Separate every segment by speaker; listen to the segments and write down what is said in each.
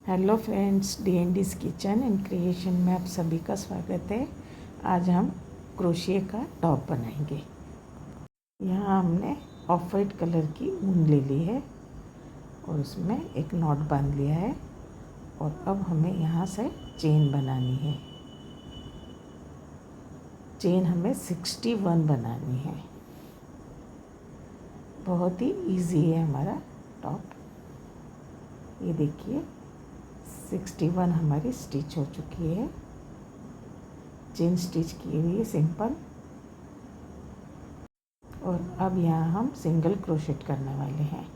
Speaker 1: Hello friends, DND's kitchen and creation में आप सभी का स्वागत है। आज हम क्रोशिया का टॉप बनाएंगे। यहाँ हमने ऑफ वाइट कलर की ऊन ले ली है और उसमें एक नॉट बांध लिया है और अब हमें यहाँ से चेन बनानी है। चेन हमें 61 बनानी है। बहुत ही इजी है हमारा टॉप। ये देखिए 61 हमारी स्टिच हो चुकी है। चेन स्टिच की हुई है सिंपल। और अब यहाँ हम सिंगल क्रोशेट करने वाले हैं।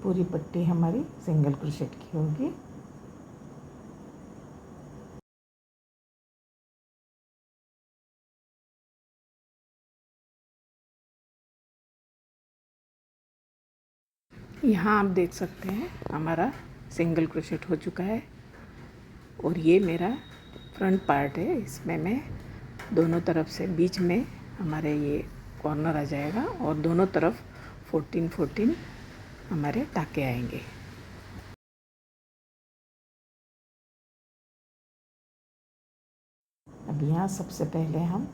Speaker 1: पूरी पट्टी हमारी सिंगल क्रोशेट की होगी। यहाँ आप देख सकते हैं हमारा सिंगल क्रोशेट हो चुका है और ये मेरा फ्रंट पार्ट है। इसमें मैं दोनों तरफ से बीच में हमारे ये कॉर्नर आ जाएगा और दोनों तरफ 14 हमारे टाके आएंगे। अब यहाँ सबसे पहले हम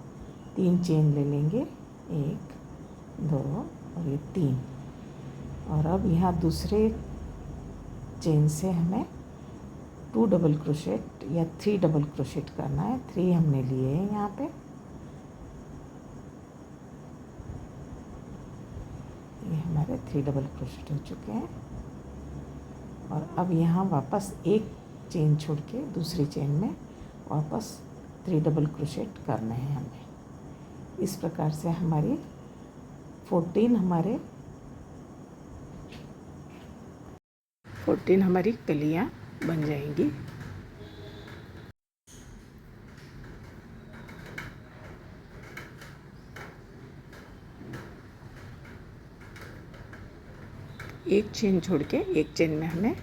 Speaker 1: 3 चेन ले लेंगे, 1 2 और ये 3। और अब यहाँ दूसरे चेन से हमें 2 डबल क्रोशेट या 3 डबल क्रोशेट करना है। 3 हमने लिए हैं यहाँ पे। ये हमारे 3 डबल क्रोशेट हो चुके हैं। और अब यहाँ वापस एक चेन छोड़ के दूसरी चेन में वापस 3 डबल क्रोशेट करने हैं हमें। इस प्रकार से हमारी 14 हमारी कलियाँ बन जाएंगी। एक चेन छोड़ के एक चेन में हमें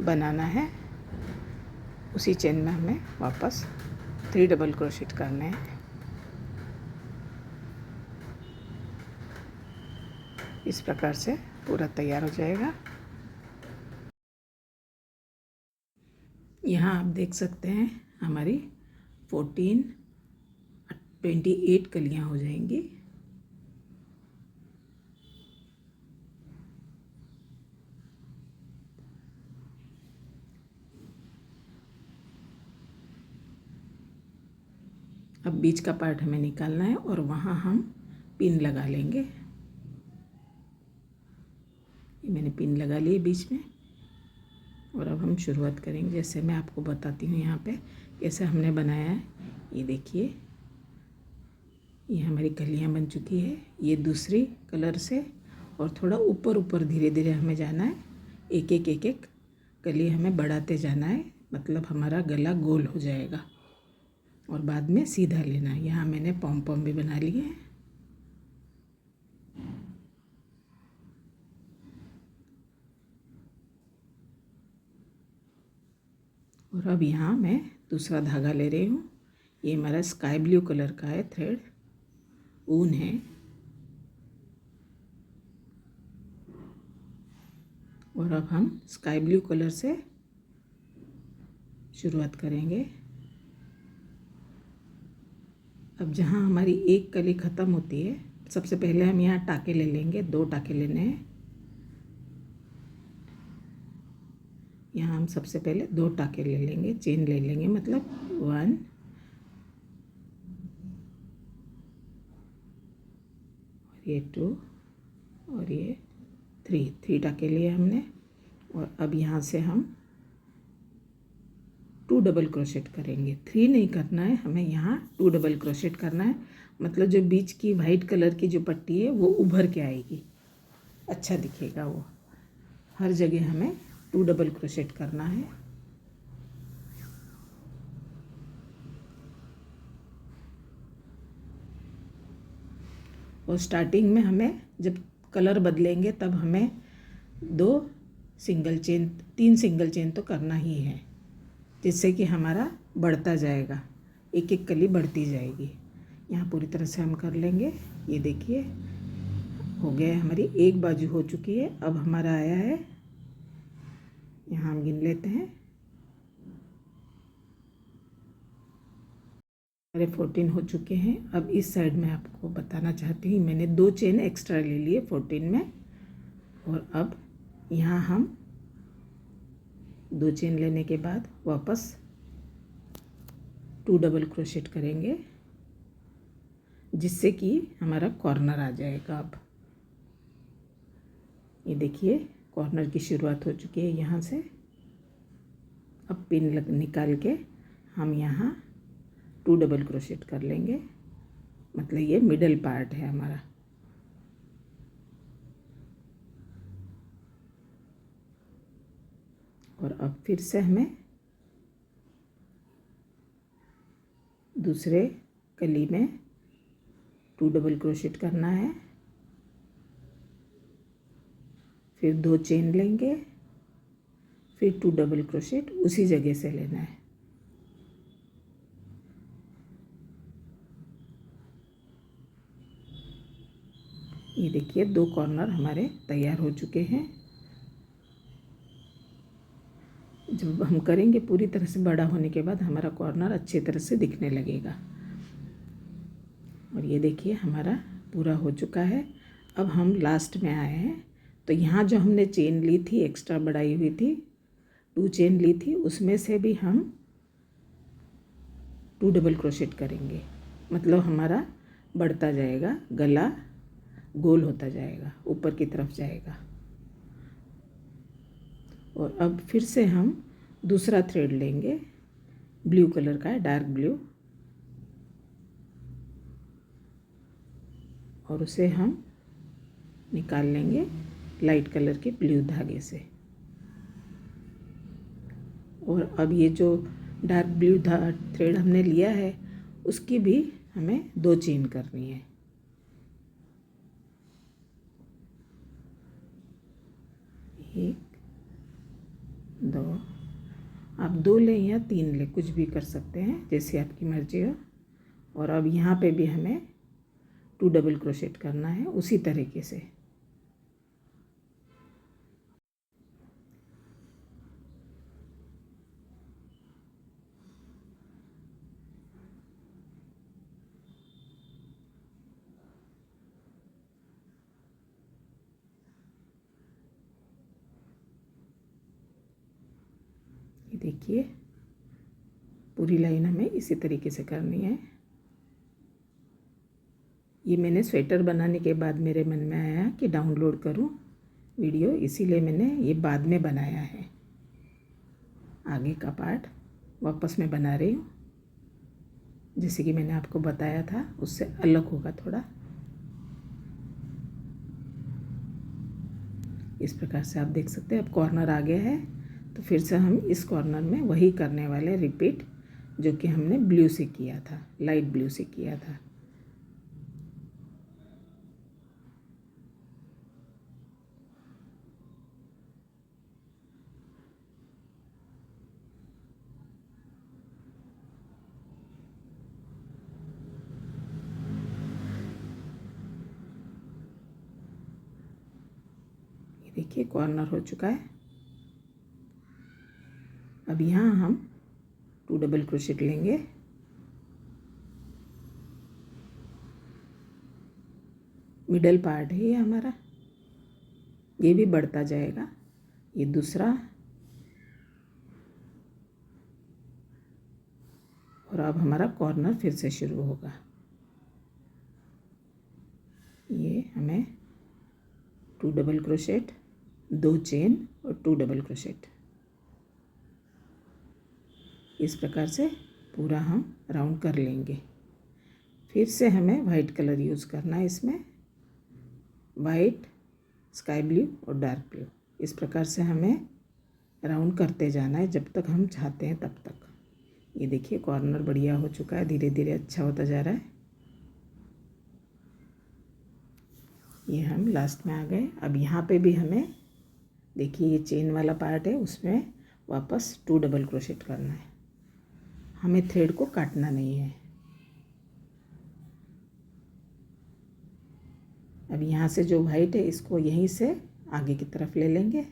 Speaker 1: बनाना है। उसी चेन में हमें वापस 3 डबल क्रोशेट करने हैं। इस प्रकार से पूरा तैयार हो जाएगा। यहाँ आप देख सकते हैं हमारी 28 कलियाँ हो जाएंगी। अब बीच का पार्ट हमें निकालना है और वहाँ हम पिन लगा लेंगे। ये मैंने पिन लगा ली बीच में। और अब हम शुरुआत करेंगे। जैसे मैं आपको बताती हूँ यहाँ पे कैसे हमने बनाया है। ये देखिए, ये हमारी कलियाँ बन चुकी है। ये दूसरी कलर से और थोड़ा ऊपर ऊपर धीरे धीरे हमें जाना है। एक एक कली हमें बढ़ाते जाना है, मतलब हमारा गला गोल हो जाएगा और बाद में सीधा लेना है। यहाँ मैंने पॉम पॉम भी बना लिए हैं। और अब यहाँ मैं दूसरा धागा ले रही हूँ। ये हमारा स्काई ब्लू कलर का है, थ्रेड ऊन है। और अब हम स्काई ब्लू कलर से शुरुआत करेंगे। अब जहाँ हमारी एक कली ख़त्म होती है, सबसे पहले हम यहाँ टाके ले लेंगे। 2 टाके लेने हैं। यहाँ हम सबसे पहले 2 टाके ले लेंगे, चेन ले लेंगे, मतलब 1 और ये 2 और ये 3 टाके लिए हमने। और अब यहाँ से हम 2 डबल क्रोशेट करेंगे। 3 नहीं करना है हमें, यहाँ 2 डबल क्रोशेट करना है। मतलब जो बीच की वाइट कलर की जो पट्टी है वो उभर के आएगी, अच्छा दिखेगा वो। हर जगह हमें 2 डबल क्रोशेट करना है। और स्टार्टिंग में हमें जब कलर बदलेंगे तब हमें 3 सिंगल चेन तो करना ही है, जिससे कि हमारा बढ़ता जाएगा, एक एक कली बढ़ती जाएगी। यहाँ पूरी तरह से हम कर लेंगे। ये देखिए हो गया है, हमारी एक बाजू हो चुकी है। अब हमारा आया है, यहाँ हम गिन लेते हैं, हमारे 14 हो चुके हैं। अब इस साइड में आपको बताना चाहती हूँ, मैंने 2 चेन एक्स्ट्रा ले लिए 14 में, और अब यहाँ हम 2 चेन लेने के बाद वापस 2 डबल क्रोशेट करेंगे, जिससे कि हमारा कॉर्नर आ जाएगा। अब ये देखिए कॉर्नर की शुरुआत हो चुकी है यहाँ से। अब पिन निकाल के हम यहाँ 2 डबल क्रोशेट कर लेंगे, मतलब ये मिडल पार्ट है हमारा। और अब फिर से हमें दूसरे कली में 2 डबल क्रोशेट करना है, फिर 2 चेन लेंगे, फिर 2 डबल क्रोशेट उसी जगह से लेना है। ये देखिए 2 कॉर्नर हमारे तैयार हो चुके हैं। जब हम करेंगे पूरी तरह से बड़ा होने के बाद हमारा कॉर्नर अच्छी तरह से दिखने लगेगा। और ये देखिए हमारा पूरा हो चुका है। अब हम लास्ट में आए हैं, तो यहाँ जो हमने चेन ली थी, एक्स्ट्रा बढ़ाई हुई थी, 2 चेन ली थी, उसमें से भी हम 2 डबल क्रोशेट करेंगे, मतलब हमारा बढ़ता जाएगा, गला गोल होता जाएगा, ऊपर की तरफ जाएगा। और अब फिर से हम दूसरा थ्रेड लेंगे, ब्लू कलर का है, डार्क ब्लू, और उसे हम निकाल लेंगे लाइट कलर के ब्लू धागे से। और अब ये जो डार्क ब्लू थ्रेड हमने लिया है, उसकी भी हमें 2 चेन करनी है। एक, 2, आप 2 लें या 3 लें, कुछ भी कर सकते हैं, जैसे आपकी मर्जी हो। और अब यहाँ पे भी हमें 2 डबल क्रोशेट करना है उसी तरीके से। ये देखिए पूरी लाइन हमें इसी तरीके से करनी है। ये मैंने स्वेटर बनाने के बाद मेरे मन में आया कि डाउनलोड करूं वीडियो, इसीलिए मैंने ये बाद में बनाया है। आगे का पार्ट वापस मैं बना रही हूँ, जैसे कि मैंने आपको बताया था, उससे अलग होगा थोड़ा। इस प्रकार से आप देख सकते हैं। अब कॉर्नर आ गया है, तो फिर से हम इस कॉर्नर में वही करने वाले, रिपीट, जो कि हमने ब्लू से किया था, लाइट ब्लू से किया था। ये देखिए कॉर्नर हो चुका है। अब यहाँ हम 2 डबल क्रोशेट लेंगे, मिडल पार्ट है ये हमारा, ये भी बढ़ता जाएगा। ये दूसरा, और अब हमारा कॉर्नर फिर से शुरू होगा। ये हमें 2 डबल क्रोशेट, 2 चेन और 2 डबल क्रोशेट, इस प्रकार से पूरा हम राउंड कर लेंगे। फिर से हमें वाइट कलर यूज़ करना है इसमें, वाइट, स्काई ब्लू और डार्क ब्लू, इस प्रकार से हमें राउंड करते जाना है जब तक हम चाहते हैं तब तक। ये देखिए कॉर्नर बढ़िया हो चुका है, धीरे धीरे अच्छा होता जा रहा है। ये हम लास्ट में आ गए। अब यहाँ पे भी हमें देखिए ये चेन वाला पार्ट है, उसमें वापस 2 डबल क्रोशेट करना है, हमें थ्रेड को काटना नहीं है। अब यहाँ से जो वाइट है इसको यहीं से आगे की तरफ ले लेंगे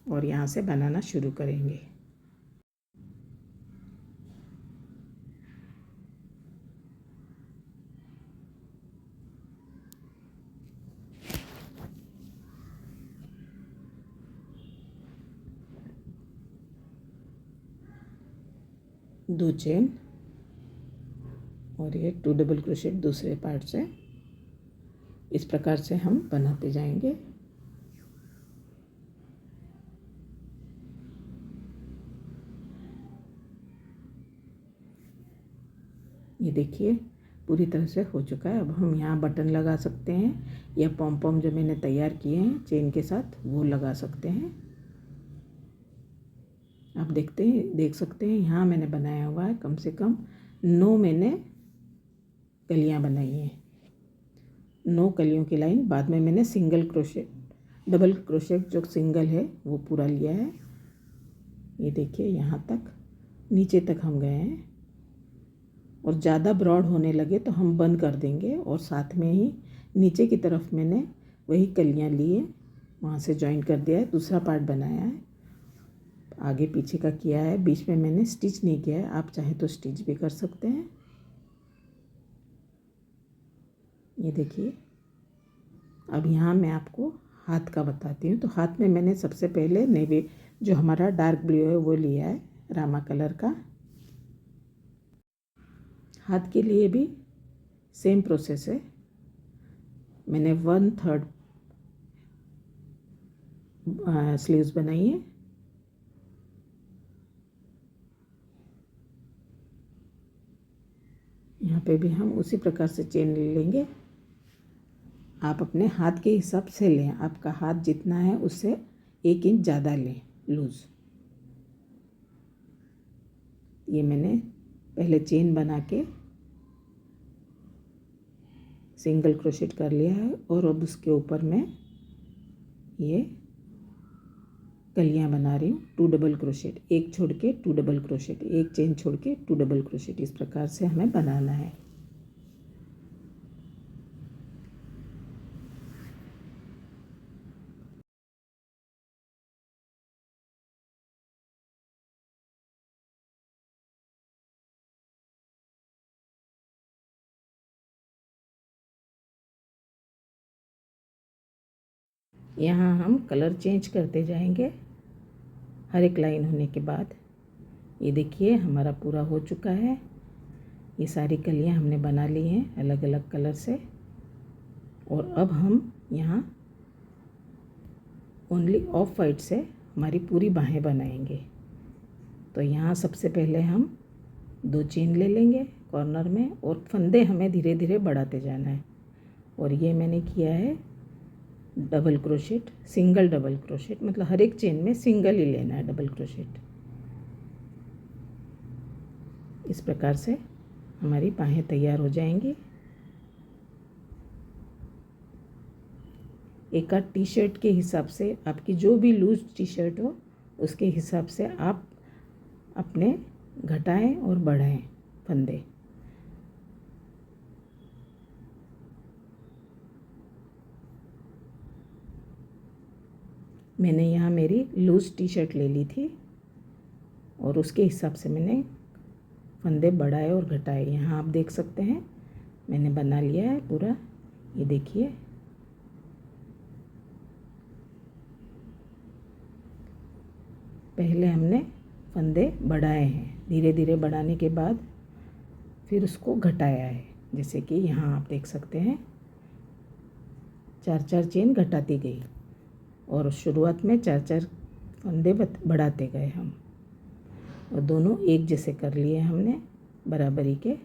Speaker 1: और यहाँ से बनाना शुरू करेंगे। दो चेन और ये 2 डबल क्रोशेट दूसरे पार्ट से। इस प्रकार से हम बनाते जाएंगे। ये देखिए पूरी तरह से हो चुका है। अब हम यहाँ बटन लगा सकते हैं या पॉम पॉम जो मैंने तैयार किए हैं चेन के साथ वो लगा सकते हैं। आप देख सकते हैं यहाँ मैंने बनाया हुआ है कम से कम 9 मैंने कलियाँ बनाई हैं। 9 कलियों की लाइन। बाद में मैंने सिंगल क्रोशेट डबल क्रोशेट जो सिंगल है वो पूरा लिया है। ये देखिए यहाँ तक नीचे तक हम गए हैं और ज़्यादा ब्रॉड होने लगे तो हम बंद कर देंगे। और साथ में ही नीचे की तरफ मैंने वही कलियाँ ली है, वहाँ से जॉइन कर दिया है, दूसरा पार्ट बनाया है, आगे पीछे का किया है। बीच में मैंने स्टिच नहीं किया है, आप चाहे तो स्टिच भी कर सकते हैं। ये देखिए अब यहाँ मैं आपको हाथ का बताती हूँ। तो हाथ में मैंने सबसे पहले नेवी जो हमारा डार्क ब्लू है वो लिया है, रामा कलर का। हाथ के लिए भी सेम प्रोसेस है। मैंने 1/3 स्लीव्स बनाई है। यहाँ पे भी हम उसी प्रकार से चेन ले लेंगे। आप अपने हाथ के हिसाब से लें, आपका हाथ जितना है उससे 1 इंच ज़्यादा लें लूज़। ये मैंने पहले चेन बना के सिंगल क्रोशेट कर लिया है और अब उसके ऊपर मैं ये कलियां बना रही हूँ 2 डबल क्रोशेट, एक छोड़ के 2 डबल क्रोशेट, एक चेन छोड़ के 2 डबल क्रोशेट। इस प्रकार से हमें बनाना है। यहाँ हम कलर चेंज करते जाएंगे हर एक लाइन होने के बाद। ये देखिए हमारा पूरा हो चुका है। ये सारी कलियाँ हमने बना ली हैं अलग अलग कलर से। और अब हम यहाँ ओनली ऑफ वाइट से हमारी पूरी बाहें बनाएंगे। तो यहाँ सबसे पहले हम 2 चेन ले लेंगे कॉर्नर में और फंदे हमें धीरे धीरे बढ़ाते जाना है। और ये मैंने किया है double crochet, single double crochet, मतलब हर एक चेन में सिंगल ही लेना है डबल क्रोशेट। इस प्रकार से हमारी बाहें तैयार हो जाएंगी। एक आध टी शर्ट के हिसाब से, आपकी जो भी लूज टी शर्ट हो उसके हिसाब से आप अपने घटाएं और बढ़ाएं फंदे। मैंने यहाँ मेरी लूज टी शर्ट ले ली थी और उसके हिसाब से मैंने फंदे बढ़ाए और घटाए। यहाँ आप देख सकते हैं मैंने बना लिया है पूरा। ये देखिए पहले हमने फंदे बढ़ाए हैं, धीरे धीरे बढ़ाने के बाद फिर उसको घटाया है। जैसे कि यहाँ आप देख सकते हैं 4-4 चेन घटाती गई और शुरुआत में 4-4 फंदे बढ़ाते गए हम, और दोनों एक जैसे कर लिए हमने बराबरी के।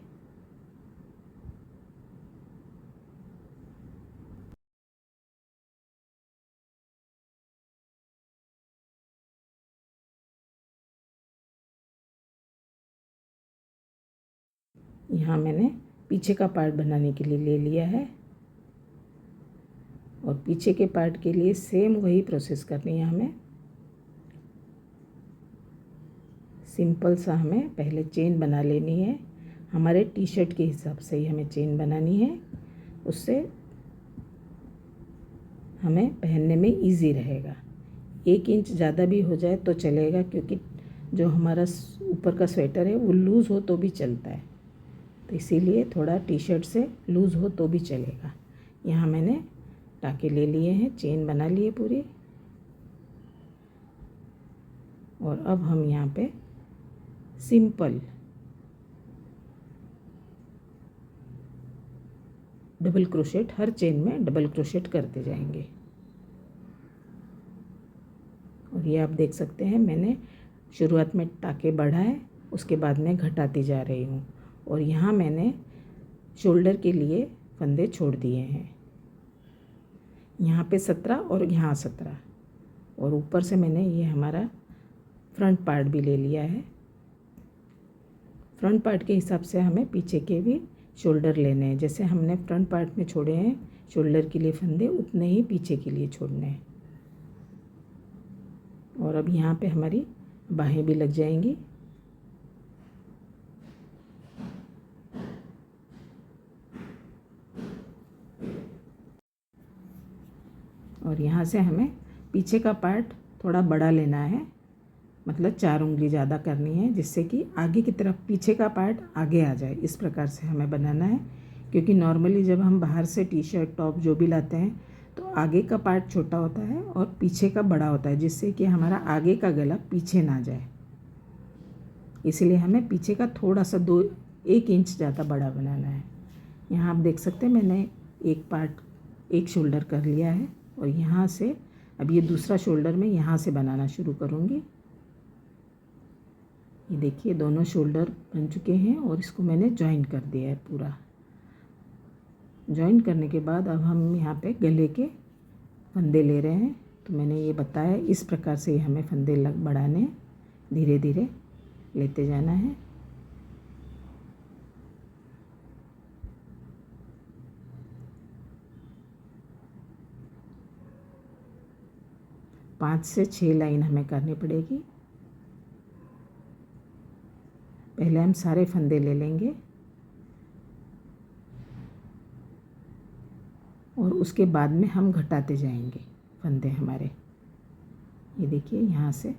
Speaker 1: यहाँ मैंने पीछे का पार्ट बनाने के लिए ले लिया है और पीछे के पार्ट के लिए सेम वही प्रोसेस करनी है हमें। सिंपल सा हमें पहले चेन बना लेनी है, हमारे टी शर्ट के हिसाब से ही हमें चेन बनानी है। उससे हमें पहनने में इजी रहेगा। 1 इंच ज़्यादा भी हो जाए तो चलेगा, क्योंकि जो हमारा ऊपर का स्वेटर है वो लूज़ हो तो भी चलता है, तो इसीलिए थोड़ा टी शर्ट से लूज़ हो तो भी चलेगा। यहाँ मैंने टाँके ले लिए हैं, चेन बना लिए पूरी, और अब हम यहाँ पे सिंपल डबल क्रोशेट, हर चेन में डबल क्रोशेट करते जाएंगे। और ये आप देख सकते हैं मैंने शुरुआत में टाँके बढ़ाए, उसके बाद में घटाती जा रही हूँ, और यहाँ मैंने शोल्डर के लिए फंदे छोड़ दिए हैं। यहाँ पे 17 और यहाँ 17, और ऊपर से मैंने ये हमारा फ्रंट पार्ट भी ले लिया है। फ्रंट पार्ट के हिसाब से हमें पीछे के भी शोल्डर लेने हैं। जैसे हमने फ्रंट पार्ट में छोड़े हैं शोल्डर के लिए फंदे, उतने ही पीछे के लिए छोड़ने हैं। और अब यहाँ पे हमारी बाहें भी लग जाएंगी। और यहाँ से हमें पीछे का पार्ट थोड़ा बड़ा लेना है, मतलब 4 उंगली ज़्यादा करनी है, जिससे कि आगे की तरफ पीछे का पार्ट आगे आ जाए। इस प्रकार से हमें बनाना है, क्योंकि नॉर्मली जब हम बाहर से टी शर्ट टॉप जो भी लाते हैं तो आगे का पार्ट छोटा होता है और पीछे का बड़ा होता है, जिससे कि हमारा आगे का गला पीछे ना जाए। इसलिए हमें पीछे का थोड़ा सा 1 इंच ज़्यादा बड़ा बनाना है। यहाँ आप देख सकते हैं मैंने एक शोल्डर कर लिया है, और यहाँ से अब ये दूसरा शोल्डर मैं यहाँ से बनाना शुरू करूँगी। ये देखिए दोनों शोल्डर बन चुके हैं, और इसको मैंने जॉइन कर दिया है पूरा। जॉइन करने के बाद अब हम यहाँ पे गले के फंदे ले रहे हैं। तो मैंने ये बताया इस प्रकार से हमें फंदे बढ़ाने हैं, धीरे धीरे लेते जाना है। पाँच से 6 लाइन हमें करनी पड़ेगी। पहले हम सारे फंदे ले लेंगे, और उसके बाद में हम घटाते जाएंगे फंदे हमारे। ये देखिए यहाँ से,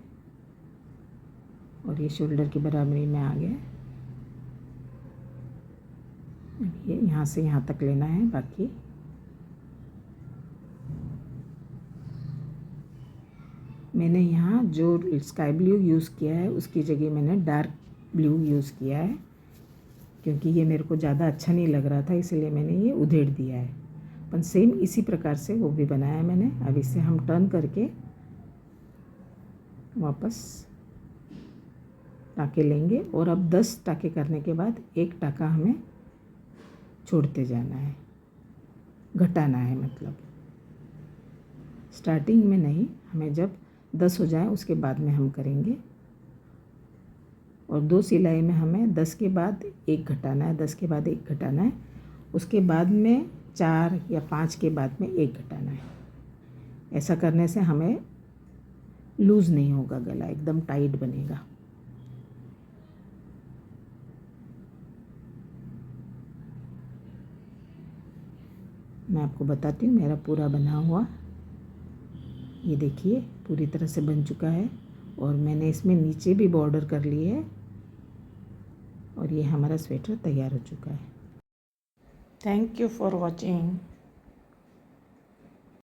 Speaker 1: और ये शोल्डर की बराबरी में आ गया। ये यहाँ से यहाँ तक लेना है। बाकी मैंने यहाँ जो स्काई ब्लू यूज़ किया है उसकी जगह मैंने डार्क ब्लू यूज़ किया है, क्योंकि ये मेरे को ज़्यादा अच्छा नहीं लग रहा था, इसलिए मैंने ये उधेड़ दिया है। पर सेम इसी प्रकार से वो भी बनाया मैंने। अब इसे हम टर्न करके वापस टाँके लेंगे, और अब 10 टाँके करने के बाद एक टाँका हमें छोड़ते जाना है, घटाना है। मतलब स्टार्टिंग में नहीं, हमें जब 10 हो जाए उसके बाद में हम करेंगे। और 2 सिलाई में हमें 10 के बाद 1 घटाना है, 10 के बाद 1 घटाना है, उसके बाद में 4 या 5 के बाद में 1 घटाना है। ऐसा करने से हमें लूज़ नहीं होगा, गला एकदम टाइट बनेगा। मैं आपको बताती हूँ मेरा पूरा बना हुआ। ये देखिए पूरी तरह से बन चुका है, और मैंने इसमें नीचे भी बॉर्डर कर ली है, और ये हमारा स्वेटर तैयार हो चुका है। Thank you for watching.